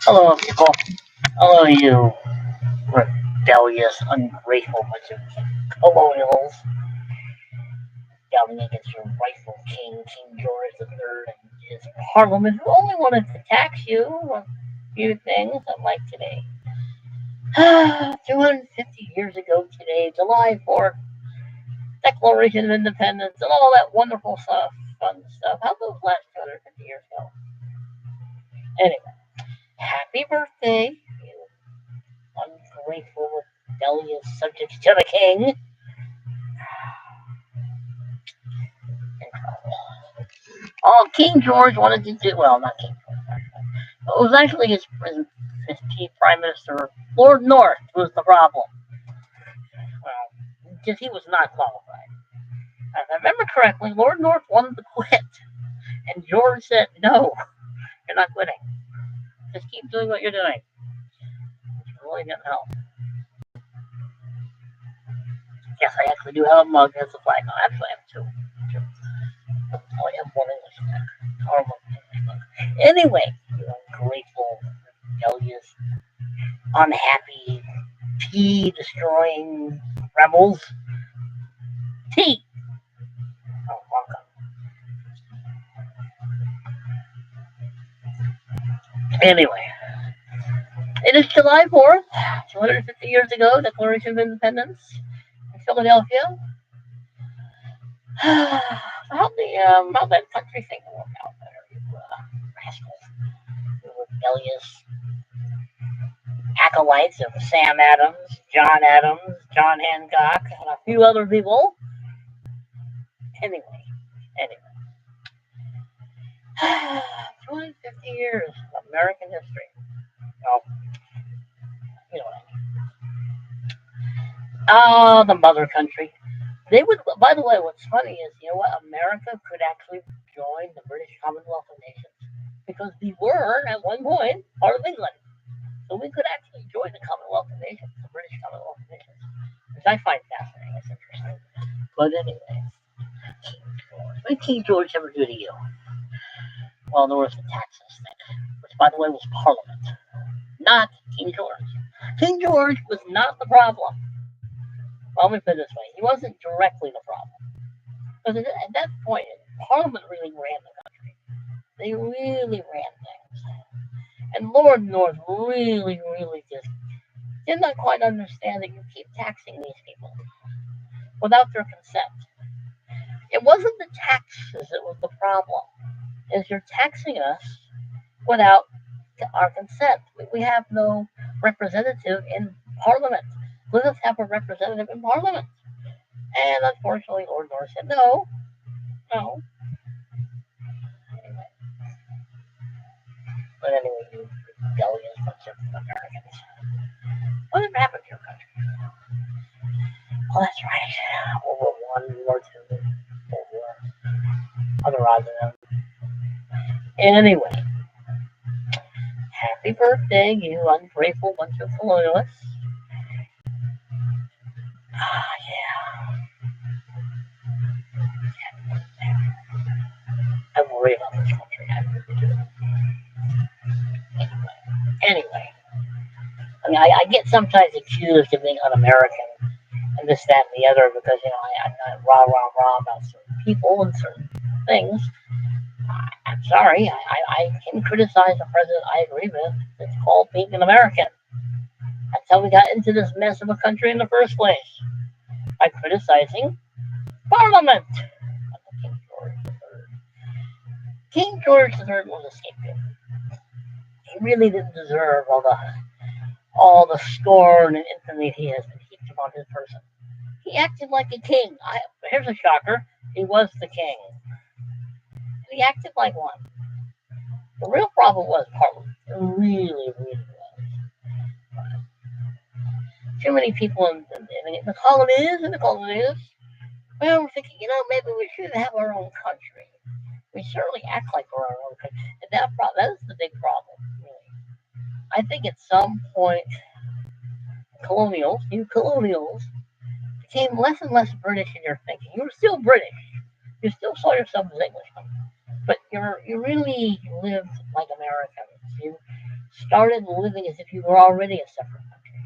Hello, people. Hello, you rebellious, ungrateful bunch of colonials yelling against your rightful King George III, and his parliament, who only wanted to tax you a few things, unlike today. 250 years ago today, July 4th, Declaration of Independence, and all that wonderful stuff, fun stuff. How those last 250 years go? Anyway, happy birthday, you ungrateful, rebellious subjects to the king. King George wanted to do, well, not King George, it was actually his chief prime minister, Lord North, who was the problem. Well, because he was not qualified. If I remember correctly, Lord North wanted to quit, and George said, no, you're not quitting. Just keep doing what you're doing. Which really didn't help. Yes, I actually do have a mug as a flag. No, actually, I have two. I have one English mug. Anyway, you ungrateful, rebellious, unhappy, tea destroying rebels. Tea! Oh, welcome. Anyway, it is July 4th, 250 years ago, Declaration of Independence in Philadelphia. How'd that country thing work out there, you rascals? You rebellious acolytes of Sam Adams, John Hancock, and a few other people. Anyway. 250 years of American history. Oh, you know what I mean. The mother country. They would, by the way, what's funny is, you know what? America could actually join the British Commonwealth of Nations because we were, at one point, part of England. So we could actually join the Commonwealth of Nations, the British Commonwealth of Nations, which I find fascinating. It's interesting. But anyway, what did King George ever do to you? Well, there was the taxes thing, which, by the way, was Parliament, not King George. King George was not the problem. Well, let me put it this way. He wasn't directly the problem. Because at that point, Parliament really ran the country. They really ran things. And Lord North really just did not quite understand that you keep taxing these people without their consent. It wasn't the taxes that was the problem. Is you're taxing us without our consent. We have no representative in Parliament. Let us have a representative in Parliament. And unfortunately, Lord North said, no. But anyway, you rebellious bunch of Americans. Whatever happened to your country? Oh, that's right. World War I, World War II, World War, other odds and ends. Anyway, happy birthday, you ungrateful bunch of colonialists. Yeah. I worry about this country. I really do. Anyway. I mean, I get sometimes accused of being un-American and this, that, and the other because, I'm not rah about certain people and certain things. I'm sorry. I can criticize the president I agree with. It's called being an American. That's how we got into this mess of a country in the first place. By criticizing Parliament. King George III. King George III was a scapegoat. He really didn't deserve all the scorn and infamy he has been heaped upon his person. He acted like a king. Here's a shocker. He was the king. And he acted like one. The real problem was Parliament. It really was. Too many people in the colonies, well, we're thinking, maybe we should have our own country. We certainly act like we're our own country. And that is the big problem, really. I think at some point, you colonials, became less and less British in your thinking. You were still British. You still saw yourself as English. But you really lived like Americans. You started living as if you were already a separate country.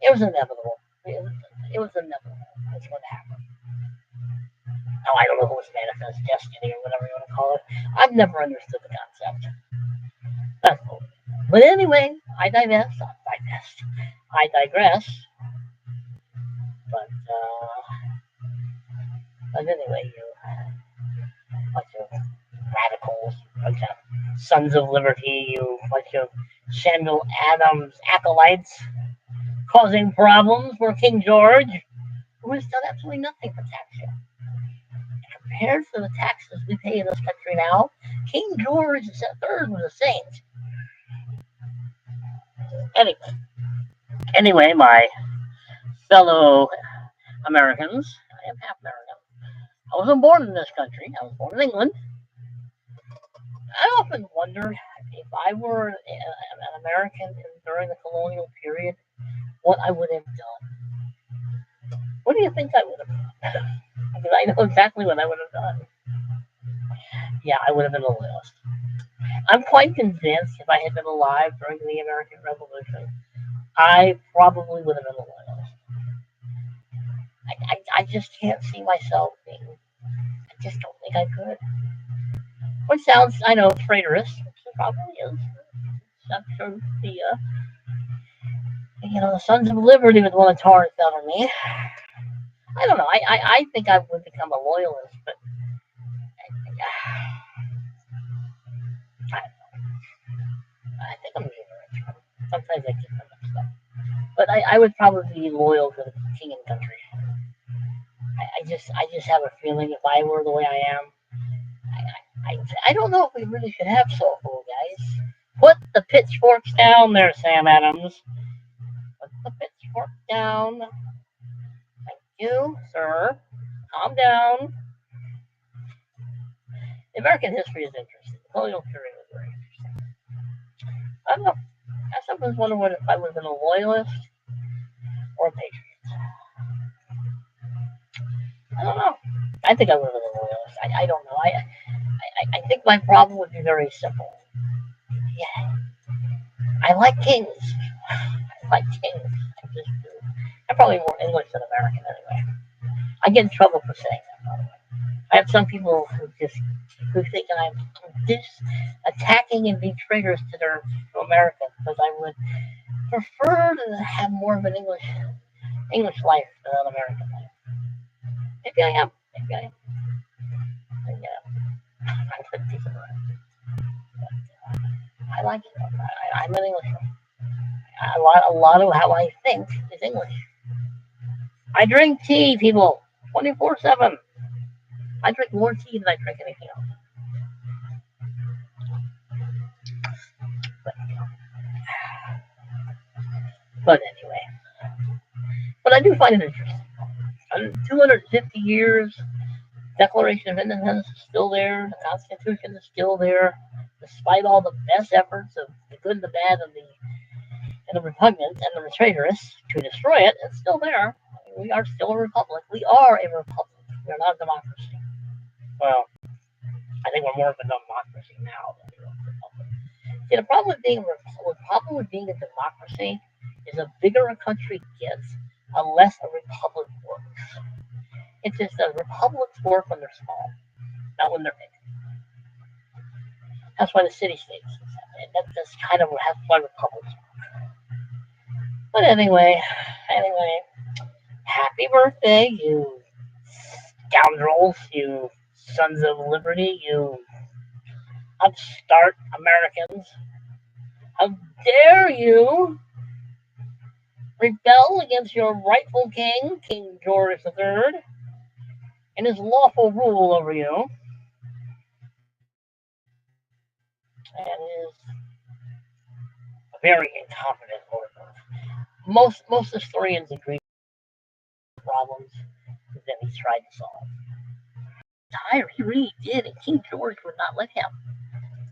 It was inevitable. It was inevitable. That's what happened. Oh, I don't know if it was manifest destiny or whatever you want to call it. I've never understood the concept. That's cool. But anyway, I digress. But anyway, you bunch of radicals, bunch of Sons of Liberty, you bunch of Samuel Adams acolytes, causing problems for King George, who has done absolutely nothing for taxation. Compared to the taxes we pay in this country now, King George III was a saint. Anyway, my fellow Americans, I am half American. I wasn't born in this country. I was born in England. I often wondered if I were an American during the colonial period, what I would have done. What do you think I would have done? Because I know exactly what I would have done. Yeah, I would have been a loyalist. I'm quite convinced if I had been alive during the American Revolution, I probably would have been a loyalist. I just can't see myself being. I just don't think I could. Which sounds, I know, traitorous. It probably is. I'm sure the Sons of Liberty would want to tar it down on me. I don't know. I think I would become a loyalist, but I think I'm ignorant. Sometimes I get them mixed up. But I would probably be loyal to the king and country. I just have a feeling if I were the way I am, I don't know if we really should have soul, guys. Put the pitchforks down there, Sam Adams. Put the pitchfork down. Thank you, sir. Calm down. American history is interesting. The colonial period was very interesting. I don't know. I sometimes wonder if I would have been a loyalist or a patriot. I don't know. I think I would have been a loyalist. I don't know. I think my problem would be very simple. Yeah, I like kings. I like kings. I just do. I'm probably more English than American anyway. I get in trouble for saying that, by the way. I have some people who think I'm attacking and being traitors to America because I would prefer to have more of an English life than an American life. Maybe I am. Maybe I am. Maybe I am. I could think about it. I like it. I'm an Englishman. A lot of how I think is English. I drink tea, people, 24/7. I drink more tea than I drink anything else. But, but anyway, but I do find it interesting. 250 years, Declaration of Independence is still there. The Constitution is still there, despite all the best efforts of the good, the bad, and the repugnant and the traitorous to destroy it. It's still there. We are still a republic. We are a republic. We are not a democracy. Well, I think we're more of a democracy now than a republic. See, the problem with being a democracy is the bigger a country gets, the less a republic works. It's just that republics work when they're small, not when they're big. That's why the city states. That's kind of why republics work. But anyway, happy birthday, you scoundrels, you Sons of Liberty, you upstart Americans. How dare you rebel against your rightful king, King George III, and his lawful rule over you, and his very incompetent order. Most historians agree with the problems that he's tried to solve. He really did, and King George would not let him.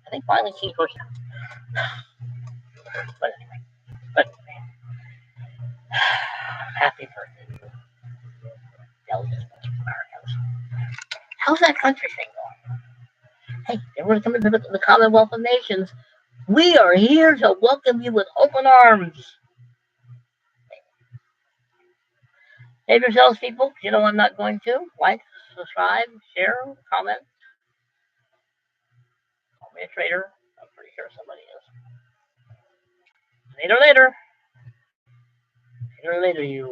I think finally King George. But anyway, happy birthday, you Americans. How's that country thing going? come into the Commonwealth of Nations. We are here to welcome you with open arms. Save yourselves, people. You know I'm not going to. Like, subscribe, share, comment. Call me a traitor. I'm pretty sure somebody is. Later, later. Later, later, you